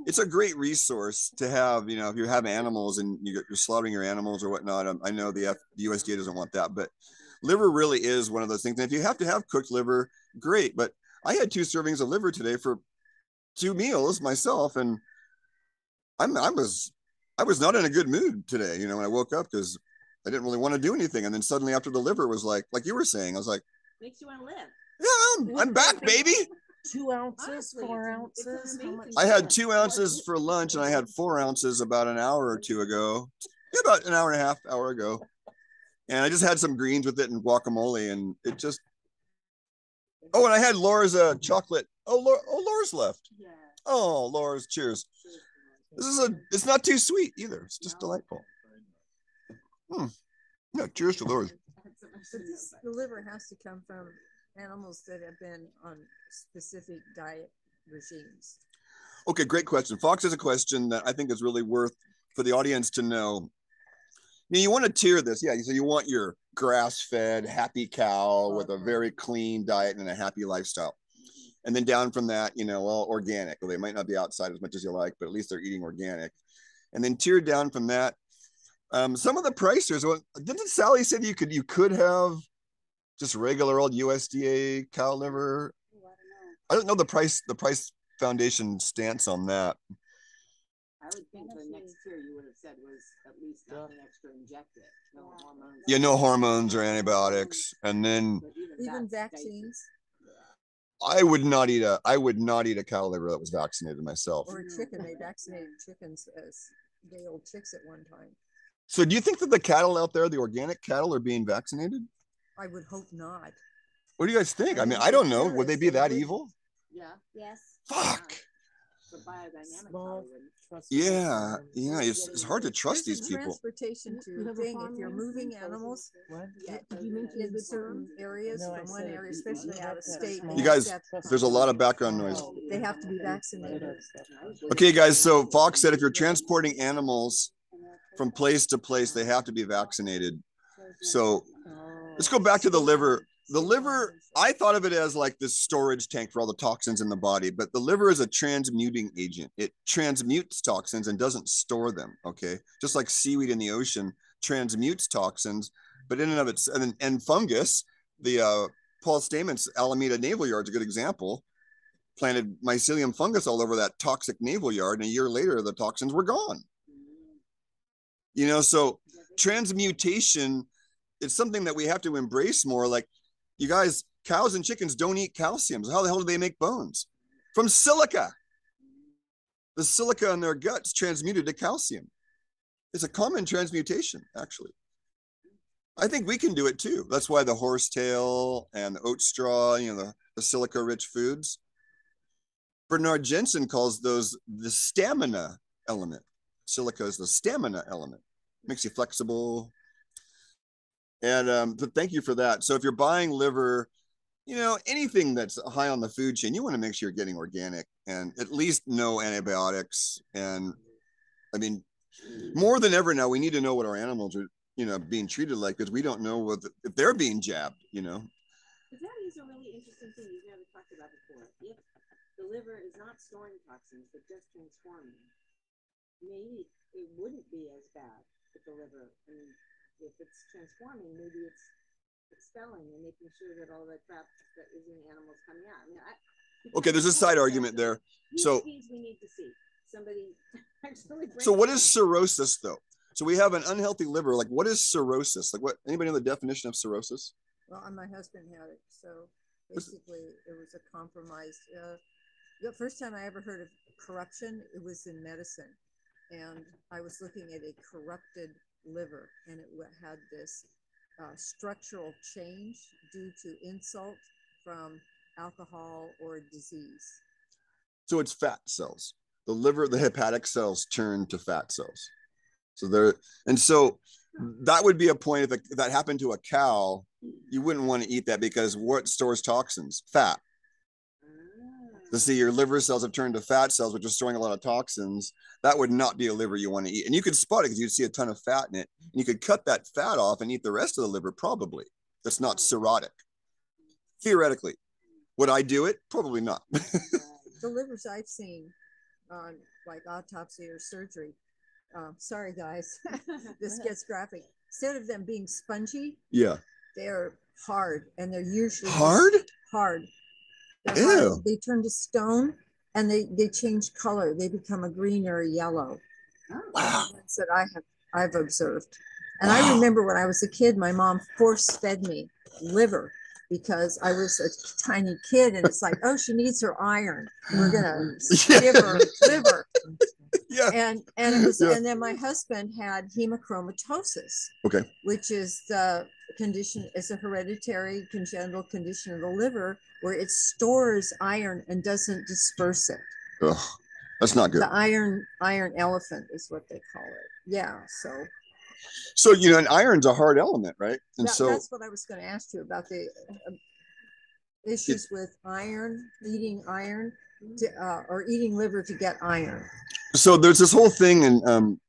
it's a great resource to have. You know, if you have animals and you're slaughtering your animals or whatnot. I know the USDA doesn't want that, but liver really is one of those things. And if you have to have cooked liver, great. But I had 2 servings of liver today for 2 meals myself, and I was not in a good mood today. You know, when I woke up because I didn't really want to do anything, and then suddenly after the liver was like you were saying, I was like, Makes you want to live. yeah, I'm back, baby. 2 ounces, Honestly, 4 it's an ounces. How much? amazing I had 2 ounces for lunch, and I had 4 ounces about an hour or 2 ago. Yeah, about an hour and a half, hour ago. And I just had some greens with it and guacamole, and it just. Oh, and I had Laura's chocolate. Oh, Laura's left. Yeah. Oh, Laura's, cheers. It's not too sweet either. It's just delightful. Yeah, cheers to Laura's. But the liver has to come from animals that have been on specific diet regimes. Okay, great question. Fox has a question that I think is really worth for the audience to know. You want to tier this, yeah. So you want your grass-fed, happy cow with a very clean diet and a happy lifestyle. And then down from that, you know, well, organic. Well, they might not be outside as much as you like, but at least they're eating organic. And then tiered down from that, some of the pricers. Well, didn't Sally say that you could have just regular old USDA cow liver? I don't know the price foundation stance on that. I would think the next tier you would have said was at least nothing extra injected. No hormones. Yeah, no hormones or antibiotics. And then But Even that's vaccines I would not eat a cow liver that was vaccinated myself. or a chicken. They vaccinated chickens as day-old chicks at one time. So do you think that the cattle out there, the organic cattle, are being vaccinated? I would hope not. What do you guys think? I mean, I don't know. Would they be that evil? Yeah. Yes. Fuck. The biodynamic Small, probably wouldn't. Yeah, yeah. It's hard to trust There's these a people. transportation You to have a thing. If farm you're there? moving animals What? yeah, Did you mention in the certain areas No, I from one said area, you especially out of have state, that they You have guys, to have- there's a lot of background noise. they have to be vaccinated. Okay, guys. So Fox said if you're transporting animals from place to place, they have to be vaccinated. So let's go back to the liver. The liver, I thought of it as like this storage tank for all the toxins in the body, but the liver is a transmuting agent. It transmutes toxins and doesn't store them. Okay. Just like seaweed in the ocean transmutes toxins, but in and of its, and fungus, the Paul Stament's Alameda Naval Yard is a good example. Planted mycelium fungus all over that toxic naval yard, and a year later, the toxins were gone. You know, so transmutation, it's something that we have to embrace more. Like, you guys, cows and chickens don't eat calcium. So how the hell do they make bones? From silica. The silica in their guts transmuted to calcium. It's a common transmutation, actually. I think we can do it too. That's why the horsetail and the oat straw, you know, the silica-rich foods. Bernard Jensen calls those the stamina element. Silica is the stamina element. Makes you flexible. And but thank you for that. So if you're buying liver, you know, anything that's high on the food chain, you want to make sure you're getting organic and at least no antibiotics. And I mean, more than ever now, we need to know what our animals are, you know, being treated like, because we don't know what if they're being jabbed, you know. But that is a really interesting thing you've never talked about before. If the liver is not storing toxins, but just transforming, maybe it wouldn't be as bad with the liver. I mean, if it's transforming, maybe it's expelling and making sure that all the crap that is in the animals coming out. I mean, Okay, there's a side argument there. So we need to see somebody actually. So what is cirrhosis though? So we have an unhealthy liver. Like, what is cirrhosis? Like, what? Anybody know the definition of cirrhosis? Well, my husband had it, so basically it was a compromised. The first time I ever heard of corruption, it was in medicine, and I was looking at a corrupted liver, and it had this structural change due to insult from alcohol or disease. So it's fat cells. The liver, the hepatic cells turn to fat cells. So there, and so that would be a point if that happened to a cow, you wouldn't want to eat that, because what stores toxins? Fat. To see your liver cells have turned to fat cells, which are storing a lot of toxins. That would not be a liver you want to eat. And you could spot it because you'd see a ton of fat in it. And you could cut that fat off and eat the rest of the liver, probably. That's not cirrhotic. Theoretically. Would I do it? Probably not. The livers I've seen on like autopsy or surgery, sorry guys, this gets graphic. Instead of them being spongy, Yeah. they're hard, and they're usually hard. Hard. Ew. Hard. They turn to stone, and they change color. They become a green or a yellow. Wow. That's that I've observed. And I remember when I was a kid, my mom force fed me liver because I was a tiny kid, and it's like, oh, she needs her iron. We're gonna give her liver. Yeah. And it was, Yeah. and then my husband had hemochromatosis. Okay. Which is the condition, it's a hereditary congenital condition of the liver where it stores iron and doesn't disperse it. Ugh, that's not good. The iron elephant is what they call it. Yeah. So, you know, and iron's a hard element, right? And so that's what I was going to ask you about, the issues with iron, eating iron, or eating liver to get iron. So there's this whole thing, and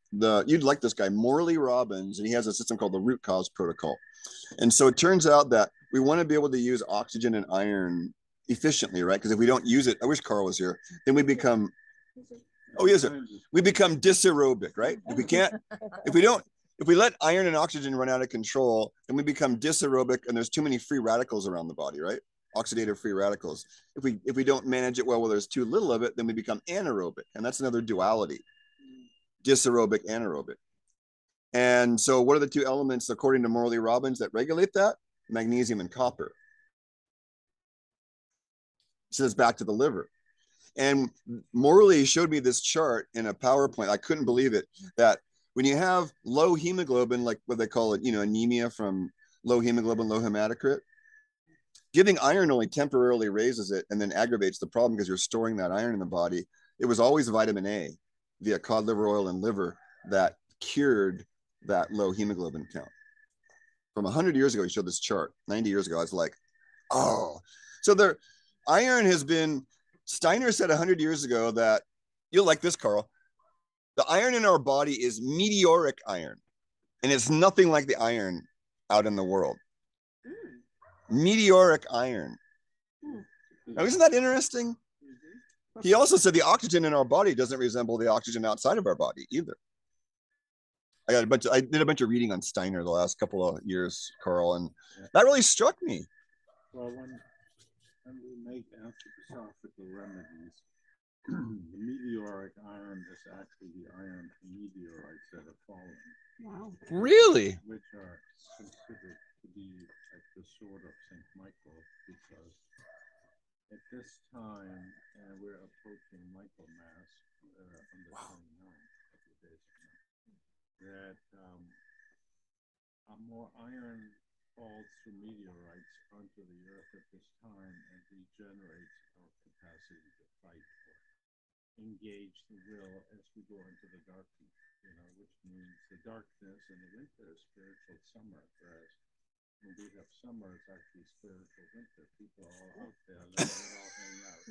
you'd like this guy, Morley Robbins, and he has a system called the root cause protocol. And so it turns out that we want to be able to use oxygen and iron efficiently, right? Because if we don't use it, I wish Karl was here, then we become, oh, yes, sir. We become dysaerobic, right? If we can't, if we let iron and oxygen run out of control, then we become dysaerobic, and there's too many free radicals around the body, right? Oxidative free radicals. If we don't manage it well, there's too little of it, then we become anaerobic, and that's another duality. Dysaerobic, anaerobic. And so what are the two elements, according to Morley Robbins, that regulate that? Magnesium and copper. So it's back to the liver. And Morley showed me this chart in a PowerPoint. I couldn't believe it, that when you have low hemoglobin, like what they call it, you know, anemia from low hemoglobin, low hematocrit, Giving iron only temporarily raises it and then aggravates the problem because you're storing that iron in the body. It was always vitamin A via cod liver oil and liver that cured that low hemoglobin count. From 100 years ago, he showed this chart. 90 years ago, I was like, oh. So there, iron has been, Steiner said 100 years ago that, you'll like this, Karl, the iron in our body is meteoric iron, and it's nothing like the iron out in the world. Meteoric iron. Now, isn't that interesting? He also said the oxygen in our body doesn't resemble the oxygen outside of our body either. I did a bunch of reading on Steiner the last couple of years, Karl, and that really struck me. Well, when we make anthroposophical remedies, the meteoric iron is actually the iron meteorites that are falling. Wow. Really? Which are considered to be at the sword of St. Michael, because at this time, we're approaching Michaelmas on the 29th, a couple of days from now, that more iron falls through meteorites onto the earth at this time and regenerates our capacity to fight or engage the will as we go into the darkness, which means the darkness in the winter is spiritual summer, whereas when we have summer, it's actually spiritual winter. People are all out there letting it all hang out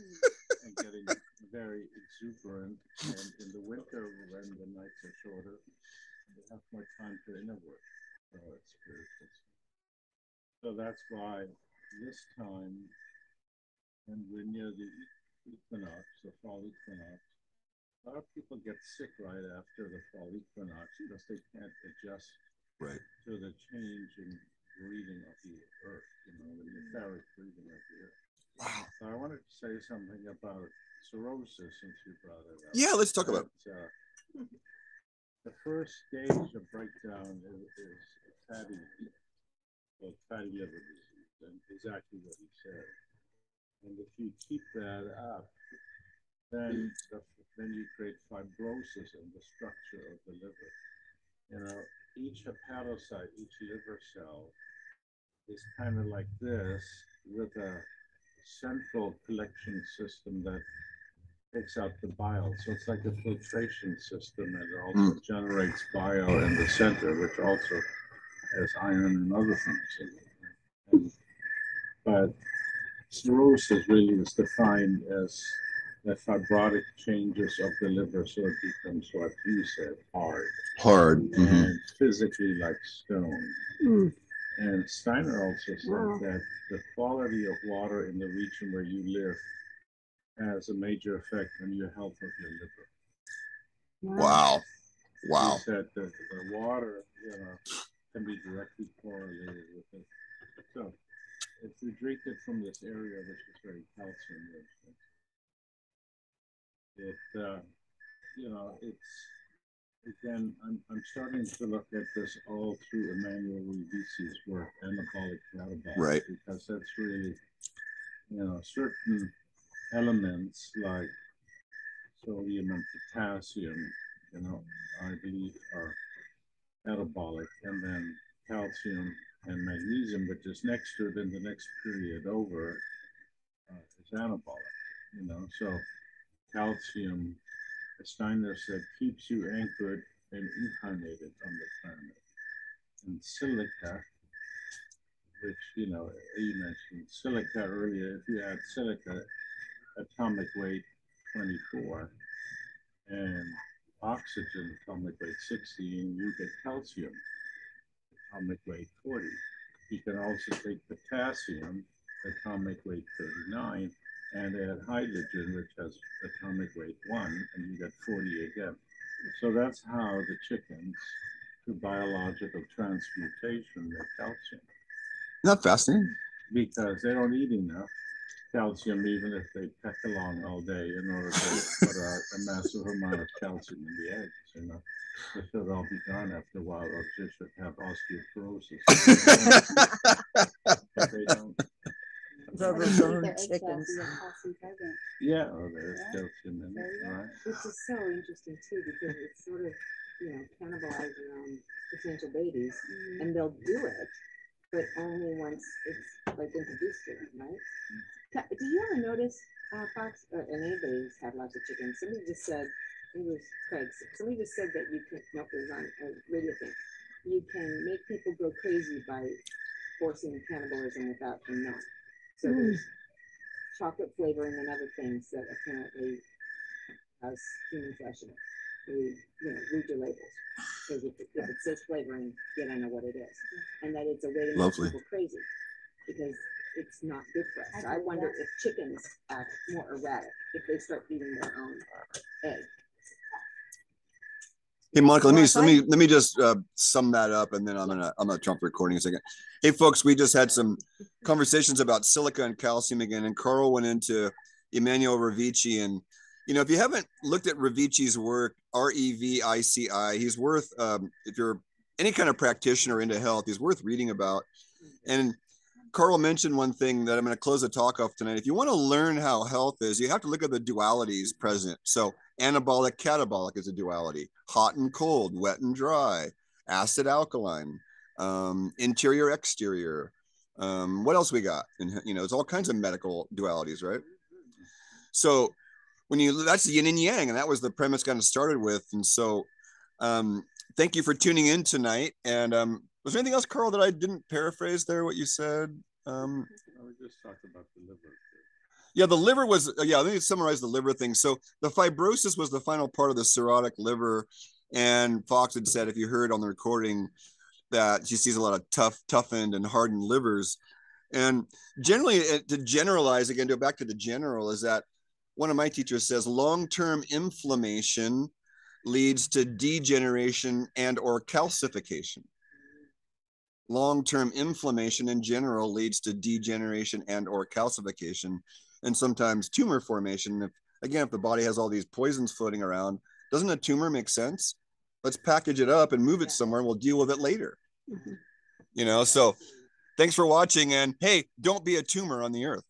and getting very exuberant. And in the winter, when the nights are shorter, they have more time for inner work. So it's spiritual. So that's why this time, when we're near the equinox, the fall equinox, a lot of people get sick right after the fall equinox because they can't adjust to the change in breathing of the earth, the etheric breathing of the earth. Wow. So I wanted to say something about cirrhosis since you brought it up. Yeah, let's talk about it. The first stage of breakdown is fatty liver disease, and exactly what he said. And if you keep that up, then you create fibrosis in the structure of the liver. Each hepatocyte, each liver cell is kind of like this, with a central collection system that takes out the bile. So it's like a filtration system, and it also generates bile in the center, which also has iron and other things. But cirrhosis really is defined as the fibrotic changes of the liver, so it becomes what you said, hard, and physically like stone. And Steiner also said that the quality of water in the region where you live has a major effect on your health of your liver. Wow. He said that the water, can be directly correlated with it. So if we drink it from this area, which is very calcium rich, again, I'm starting to look at this all through Emmanuel Revisi's work, Anabolic Catabolic, because that's really, certain elements like sodium and potassium, I believe are metabolic, and then calcium and magnesium, which is next to it in the next period over, is anabolic, so calcium, as Steiner said, keeps you anchored and incarnated on the planet. And silica, which, you mentioned silica earlier, if you add silica, atomic weight 24, and oxygen, atomic weight 16, you get calcium, atomic weight 40. You can also take potassium, atomic weight 39, and add hydrogen, which has atomic weight 1, and you get 40 again. So that's how the chickens, through biological transmutation, get calcium. Isn't that fascinating? Because they don't eat enough calcium, even if they peck along all day, in order to put out a massive amount of calcium in the eggs. They should all be gone after a while, or they should have osteoporosis. But they don't. Chickens. Yeah, there's calcium in it, right? Which is so interesting too, because it's sort of, cannibalizing on potential babies, and they'll do it but only once it's like introduced to them, right? Did you ever notice, Fox, or anybody who's had lots of chickens? Somebody just said, it was Craig. Somebody just said that you can. Nope, it was on a radio thing. You can make people go crazy by forcing cannibalism without them knowing. So there's chocolate flavoring and other things that apparently has human flesh in it. Read your labels. Because if it says flavoring, you don't know what it is. And that it's a way to make people crazy. Because it's not good for us. So I wonder if chickens act more erratic if they start eating their own egg. Hey, Monica, let me just sum that up, and then I'm gonna trump recording a second. Hey, folks, we just had some conversations about silica and calcium again, and Karl went into Emanuel Revici, and if you haven't looked at Revici's work, Revici, he's worth if you're any kind of practitioner into health, he's worth reading about. And Karl mentioned one thing that I'm going to close the talk off tonight. If you want to learn how health is, you have to look at the dualities present. So anabolic, catabolic is a duality. Hot and cold, wet and dry, acid, alkaline, interior, exterior. What else we got? And it's all kinds of medical dualities, right? So that's the yin and yang, and that was the premise kind of started with. And so thank you for tuning in tonight. And was there anything else, Karl, that I didn't paraphrase there, what you said? We just talked about the liver. Yeah, the liver was, let me summarize the liver thing. So the fibrosis was the final part of the cirrhotic liver. And Fox had said, if you heard on the recording, that she sees a lot of toughened and hardened livers. And generally, to generalize, again, go back to the general, is that one of my teachers says long-term inflammation leads to degeneration and or calcification. Long-term inflammation in general leads to degeneration and or calcification, and sometimes tumor formation. If the body has all these poisons floating around, doesn't a tumor make sense? Let's package it up and move it somewhere, and we'll deal with it later. So thanks for watching, and hey, don't be a tumor on the earth,